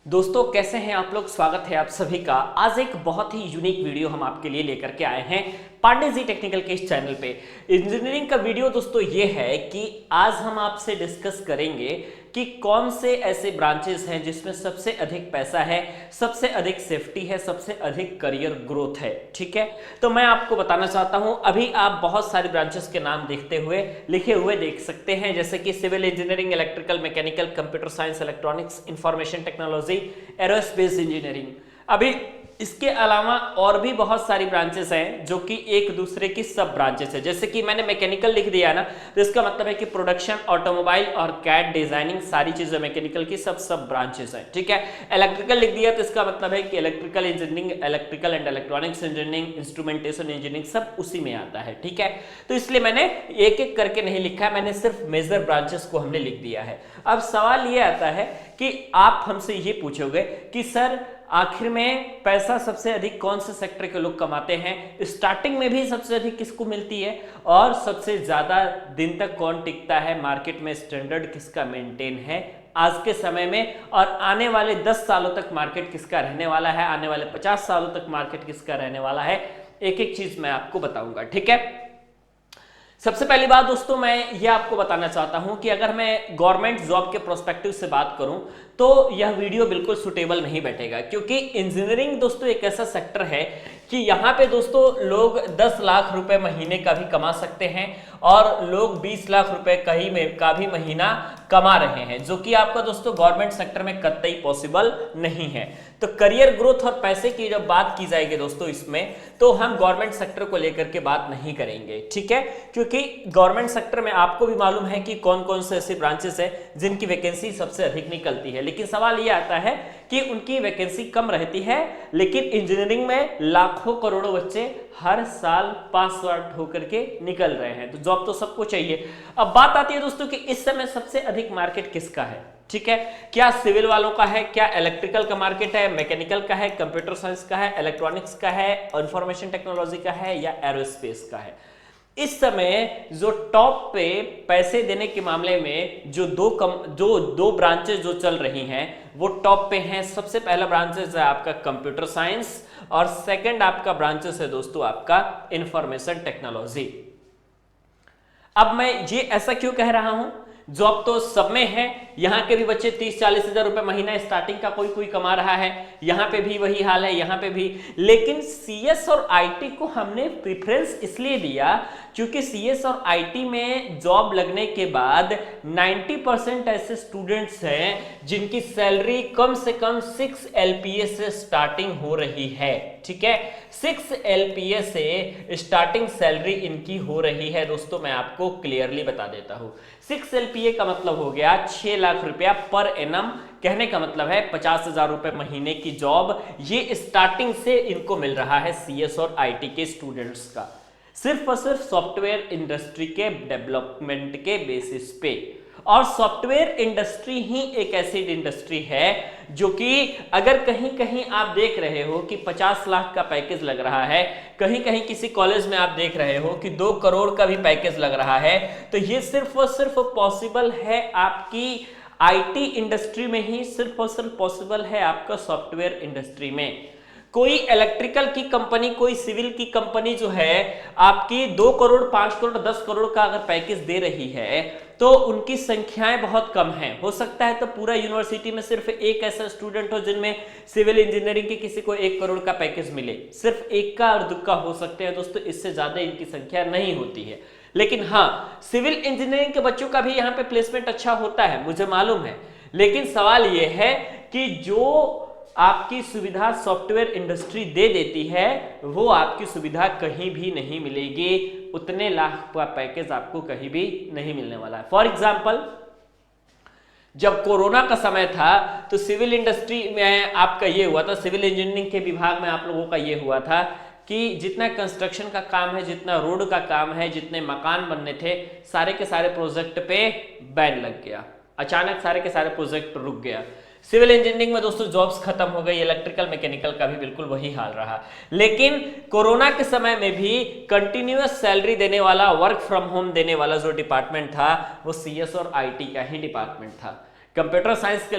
दोस्तों कैसे हैं आप लोग। स्वागत है आप सभी का। आज एक बहुत ही यूनिक वीडियो हम आपके लिए लेकर के आए हैं पांडे जी टेक्निकल के इस चैनल पे। इंजीनियरिंग का वीडियो दोस्तों ये है कि आज हम आपसे डिस्कस करेंगे कि कौन से ऐसे ब्रांचेस हैं जिसमें सबसे अधिक पैसा है, सबसे अधिक सेफ्टी है, सबसे अधिक करियर ग्रोथ है। ठीक है, तो मैं आपको बताना चाहता हूं, अभी आप बहुत सारे ब्रांचेस के नाम देखते हुए लिखे हुए देख सकते हैं, जैसे कि civil engineering, electrical, mechanical, computer science, electronics, information technology, aerospace engineering. अभी इसके अलावा और भी बहुत सारी ब्रांचेस हैं जो कि एक दूसरे की सब ब्रांचेस है। जैसे कि मैंने मैकेनिकल लिख दिया ना, तो इसका मतलब है कि प्रोडक्शन, ऑटोमोबाइल और कैड डिजाइनिंग सारी चीजें मैकेनिकल की सब ब्रांचेस हैं। ठीक है, इलेक्ट्रिकल लिख दिया तो इसका मतलब है कि electrical engineering, electrical and electronics engineering, instrumentation engineering सब उसी में आता है। ठीक है, तो इसलिए मैंने एक एक करके नहीं लिखा है, मैंने सिर्फ मेजर ब्रांचेस को हमने लिख दिया है। अब सवाल ये आता है कि आप हमसे ये पूछोगे कि सर आखिर में पैसा सबसे अधिक कौन से सेक्टर के लोग कमाते हैं, स्टार्टिंग में भी सबसे अधिक किसको मिलती है और सबसे ज्यादा दिन तक कौन टिकता है, मार्केट में स्टैंडर्ड किसका मेंटेन है आज के समय में, और आने वाले 10 सालों तक मार्केट किसका रहने वाला है, आने वाले 50 सालों तक मार्केट किसका रहने वाला है, एक एक चीज मैं आपको बताऊंगा। ठीक है, सबसे पहली बात दोस्तों मैं ये आपको बताना चाहता हूं कि अगर मैं गवर्नमेंट जॉब के प्रोस्पेक्टिव से बात करूं तो यह वीडियो बिल्कुल सुटेबल नहीं बैठेगा, क्योंकि इंजीनियरिंग दोस्तों एक ऐसा सेक्टर है कि यहाँ पे दोस्तों लोग 10 लाख रुपए महीने का भी कमा सकते हैं और लोग 20 लाख रुपए का भी महीना कमा रहे हैं, जो कि आपका दोस्तों गवर्नमेंट सेक्टर में कतई पॉसिबल नहीं है। तो करियर ग्रोथ और पैसे की जब बात की जाएगी दोस्तों इसमें, तो हम गवर्नमेंट सेक्टर को लेकर के बात नहीं करेंगे। ठीक है, क्योंकि गवर्नमेंट सेक्टर में आपको भी मालूम है कि कौन कौन से ऐसे ब्रांचेस है जिनकी वैकेंसी सबसे अधिक निकलती है, लेकिन सवाल ये आता है कि उनकी वैकेंसी कम रहती है, लेकिन इंजीनियरिंग में लाखों करोड़ों बच्चे हर साल पास आउट होकर के निकल रहे हैं, तो जॉब तो सबको चाहिए। अब बात आती है दोस्तों कि इस समय सबसे अधिक मार्केट किसका है। ठीक है, क्या सिविल वालों का है, क्या इलेक्ट्रिकल का मार्केट है, मैकेनिकल का है, कंप्यूटर साइंस का है, इलेक्ट्रॉनिक्स का है, इंफॉर्मेशन टेक्नोलॉजी का है, या एरोस्पेस का है। इस समय जो टॉप पे पैसे देने के मामले में जो दो ब्रांचेस जो चल रही हैं वो टॉप पे हैं। सबसे पहला ब्रांचेस है आपका कंप्यूटर साइंस और सेकंड आपका ब्रांचेस है दोस्तों आपका इंफॉर्मेशन टेक्नोलॉजी। अब मैं ये ऐसा क्यों कह रहा हूं, जॉब तो सब में है, यहां के भी बच्चे 30-40 हजार रुपए महीना स्टार्टिंग का कोई कमा रहा है, यहां पे भी वही हाल है, यहां पे भी। लेकिन सीएस और आईटी को हमने प्रेफरेंस इसलिए दिया क्योंकि सीएस और आईटी में जॉब लगने के बाद 90% ऐसे स्टूडेंट्स हैं जिनकी सैलरी कम से कम 6 LPA से स्टार्टिंग हो रही है। ठीक है, 6 LPA से स्टार्टिंग सैलरी इनकी हो रही है। दोस्तों मैं आपको क्लियरली बता देता हूं, 6 LPA का मतलब हो गया 6 लाख रुपया पर एनम, कहने का मतलब है 50,000 रुपए महीने की जॉब, ये स्टार्टिंग से इनको मिल रहा है सीएस और आईटी के स्टूडेंट्स का, सिर्फ और सिर्फ सॉफ्टवेयर इंडस्ट्री के डेवलपमेंट के बेसिस पे। और सॉफ्टवेयर इंडस्ट्री ही एक ऐसी इंडस्ट्री है जो कि अगर कहीं कहीं आप देख रहे हो कि 50 लाख का पैकेज लग रहा है, कहीं कहीं किसी कॉलेज में आप देख रहे हो कि 2 करोड़ का भी पैकेज लग रहा है, तो ये सिर्फ और सिर्फ पॉसिबल है आपकी आईटी इंडस्ट्री में ही, सिर्फ और सिर्फ पॉसिबल है आपका सॉफ्टवेयर इंडस्ट्री में। कोई इलेक्ट्रिकल की कंपनी, कोई सिविल की कंपनी जो है आपकी 2 करोड़, 5 करोड़, 10 करोड़ का अगर पैकेज दे रही है तो उनकी संख्याएं बहुत कम हैं। हो सकता है तो पूरा यूनिवर्सिटी में सिर्फ एक ऐसा स्टूडेंट हो जिनमें सिविल इंजीनियरिंग के किसी को 1 करोड़ का पैकेज मिले, सिर्फ एक का और दुक्का हो सकते हैं दोस्तों, इससे ज्यादा इनकी संख्या नहीं होती है। लेकिन हाँ, सिविल इंजीनियरिंग के बच्चों का भी यहाँ पे प्लेसमेंट अच्छा होता है, मुझे मालूम है। लेकिन सवाल यह है कि जो आपकी सुविधा सॉफ्टवेयर इंडस्ट्री दे देती है वो आपकी सुविधा कहीं भी नहीं मिलेगी, उतने लाख का पैकेज आपको कहीं भी नहीं मिलने वाला है। फॉर एग्जाम्पल, जब कोरोना का समय था तो सिविल इंडस्ट्री में आपका ये हुआ था, सिविल इंजीनियरिंग के विभाग में आप लोगों का ये हुआ था कि जितना कंस्ट्रक्शन का काम है, जितना रोड का काम है, जितने मकान बनने थे, सारे के सारे प्रोजेक्ट पे बैन लग गया, अचानक सारे के सारे प्रोजेक्ट रुक गया। सिविल इंजीनियरिंग में दोस्तों जॉब्स खत्म हो गई, इलेक्ट्रिकल मैकेनिकल का भी बिल्कुल वही हाल रहा। लेकिन कोरोना के समय में भी कंटिन्यूअस सैलरी देने वाला, वर्क फ्रॉम होम देने वाला जो डिपार्टमेंट था वो सीएस और आईटी का ही डिपार्टमेंट था। कंप्यूटर साइंस के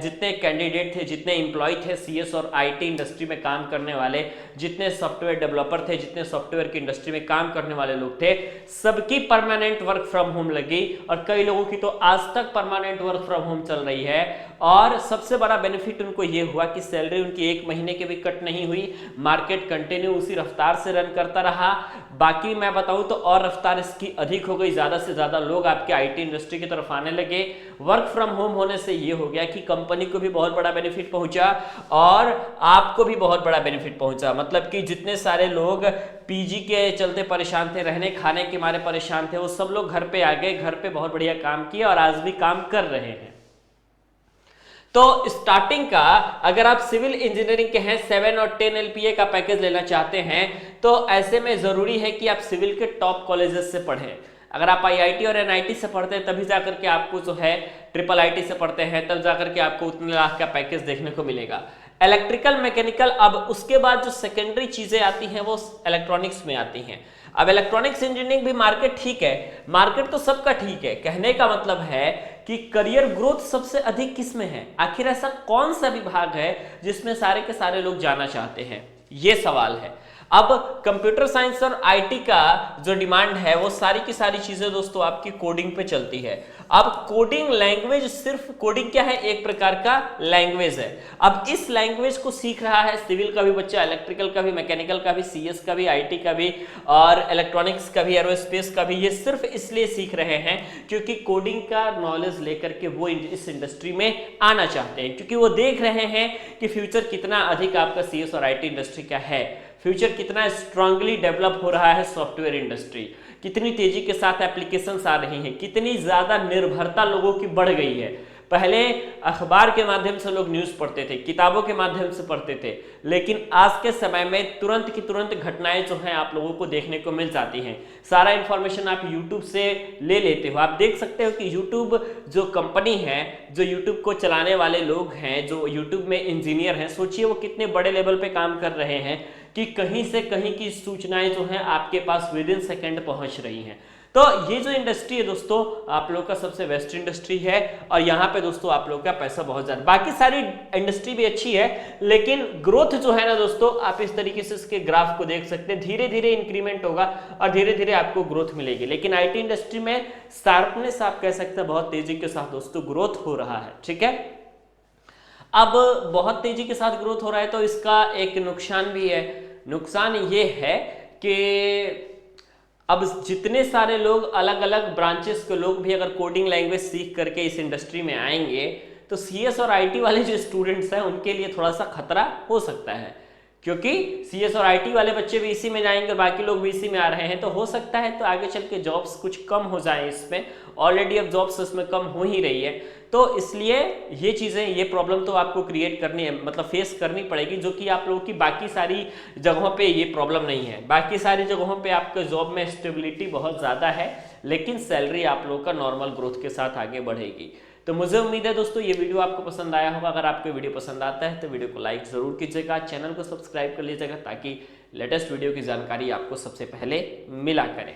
जितने कैंडिडेट थे, जितने एम्प्लॉय थे सीएस और आईटी इंडस्ट्री में काम करने वाले, जितने सॉफ्टवेयर डेवलपर थे, जितने सॉफ्टवेयर की इंडस्ट्री में काम करने वाले लोग थे, सबकी परमानेंट वर्क फ्रॉम होम लगी और कई लोगों की तो आज तक परमानेंट वर्क फ्रॉम होम चल रही है। और सबसे बड़ा बेनिफिट उनको ये हुआ कि सैलरी उनकी 1 महीने के भी कट नहीं हुई, मार्केट कंटिन्यू उसी रफ्तार से रन करता रहा। बाकी मैं बताऊं तो और रफ्तार इसकी अधिक हो गई, ज्यादा से ज्यादा लोग आपके आईटी इंडस्ट्री की तरफ आने लगे। वर्क फ्रॉम होम होने से ये हो गया कि कंपनी को भी बहुत बड़ा बेनिफिट पहुंचा और आपको भी बहुत बड़ा बेनिफिट पहुंचा। मतलब कि जितने सारे लोग पीजी के चलते परेशान थे, रहने खाने के मारे परेशान थे, वो सब लोग घर पे आ गए, घर पे बहुत बढ़िया काम किया और आज भी काम कर रहे हैं। तो स्टार्टिंग का अगर आप सिविल इंजीनियरिंग के हैं 7 और 10 एलपीए का पैकेज लेना चाहते हैं तो ऐसे में जरूरी है कि आप सिविल के टॉप कॉलेजेस से पढ़ें। अगर आप आईआईटी और एनआईटी से पढ़ते हैं तभी जाकर के आपको जो है ट्रिपल आईटी से पढ़ते हैं तब जाकर के आपको उतने लाख का पैकेज देखने को मिलेगा। इलेक्ट्रिकल मैकेनिकल, अब उसके बाद जो सेकेंडरी चीजें आती हैं वो इलेक्ट्रॉनिक्स में आती हैं। अब इलेक्ट्रॉनिक्स इंजीनियरिंग भी मार्केट ठीक है, मार्केट तो सबका ठीक है, कहने का मतलब है कि करियर ग्रोथ सबसे अधिक किस में है, आखिर ऐसा कौन सा विभाग है जिसमें सारे के सारे लोग जाना चाहते हैं, ये सवाल है। अब कंप्यूटर साइंस और आईटी का जो डिमांड है वो सारी की सारी चीजें दोस्तों आपकी कोडिंग पे चलती है। अब कोडिंग लैंग्वेज, सिर्फ कोडिंग क्या है, एक प्रकार का लैंग्वेज है। अब इस लैंग्वेज को सीख रहा है सिविल का भी बच्चा, इलेक्ट्रिकल का भी, मैकेनिकल का भी, सीएस का भी, आईटी का भी और इलेक्ट्रॉनिक्स का भी, एरोस्पेस का भी। ये सिर्फ इसलिए सीख रहे हैं क्योंकि कोडिंग का नॉलेज लेकर के वो इस इंडस्ट्री में आना चाहते हैं, क्योंकि वो देख रहे हैं कि फ्यूचर कितना अधिक आपका सीएस और आईटी इंडस्ट्री का है, फ्यूचर कितना स्ट्रांगली डेवलप हो रहा है सॉफ्टवेयर इंडस्ट्री, कितनी तेजी के साथ एप्लीकेशंस आ रही हैं, कितनी ज्यादा निर्भरता लोगों की बढ़ गई है। पहले अखबार के माध्यम से लोग न्यूज़ पढ़ते थे, किताबों के माध्यम से पढ़ते थे, लेकिन आज के समय में तुरंत की तुरंत घटनाएं जो हैं आप लोगों को देखने को मिल जाती हैं। सारा इंफॉर्मेशन आप यूट्यूब से ले लेते हो। आप देख सकते हो कि यूट्यूब जो कंपनी है, जो यूट्यूब को चलाने वाले लोग हैं, जो यूट्यूब में इंजीनियर हैं, सोचिए वो कितने बड़े लेवल पे काम कर रहे हैं कि कहीं से कहीं की सूचनाएं जो हैं आपके पास विद इन सेकेंड पहुंच रही हैं। तो ये जो इंडस्ट्री है दोस्तों आप लोग का सबसे बेस्ट इंडस्ट्री है और यहाँ पे दोस्तों आप लोग का पैसा बहुत ज्यादा, बाकी सारी इंडस्ट्री भी अच्छी है लेकिन ग्रोथ जो है ना दोस्तों, आप इस तरीके से इसके ग्राफ को देख सकते हैं, धीरे धीरे इंक्रीमेंट होगा और धीरे धीरे आपको ग्रोथ मिलेगी। लेकिन आईटी इंडस्ट्री में शार्पनेस आप कह सकते हैं बहुत तेजी के साथ दोस्तों ग्रोथ हो रहा है, ठीक है। अब बहुत तेजी के साथ ग्रोथ हो रहा है तो इसका एक नुकसान भी है। नुकसान ये है कि अब जितने सारे लोग अलग अलग ब्रांचेस के लोग भी अगर कोडिंग लैंग्वेज सीख करके इस इंडस्ट्री में आएंगे तो सीएस और आईटी वाले जो स्टूडेंट्स हैं उनके लिए थोड़ा सा खतरा हो सकता है, क्योंकि सीएस और आईटी वाले बच्चे भी इसी में जाएंगे और बाकी लोग भी इसी में आ रहे हैं, तो हो सकता है तो आगे चल के जॉब्स कुछ कम हो जाए इसमें। ऑलरेडी अब जॉब्स इसमें कम हो ही रही है, तो इसलिए ये चीज़ें, ये प्रॉब्लम तो आपको क्रिएट करनी है, मतलब फेस करनी पड़ेगी, जो कि आप लोगों की बाकी सारी जगहों पे ये प्रॉब्लम नहीं है। बाकी सारी जगहों पे आपके जॉब में स्टेबिलिटी बहुत ज़्यादा है, लेकिन सैलरी आप लोगों का नॉर्मल ग्रोथ के साथ आगे बढ़ेगी। तो मुझे उम्मीद है दोस्तों ये वीडियो आपको पसंद आया होगा। अगर आपको वीडियो पसंद आता है तो वीडियो को लाइक ज़रूर कीजिएगा, चैनल को सब्सक्राइब कर लीजिएगा ताकि लेटेस्ट वीडियो की जानकारी आपको सबसे पहले मिला करें।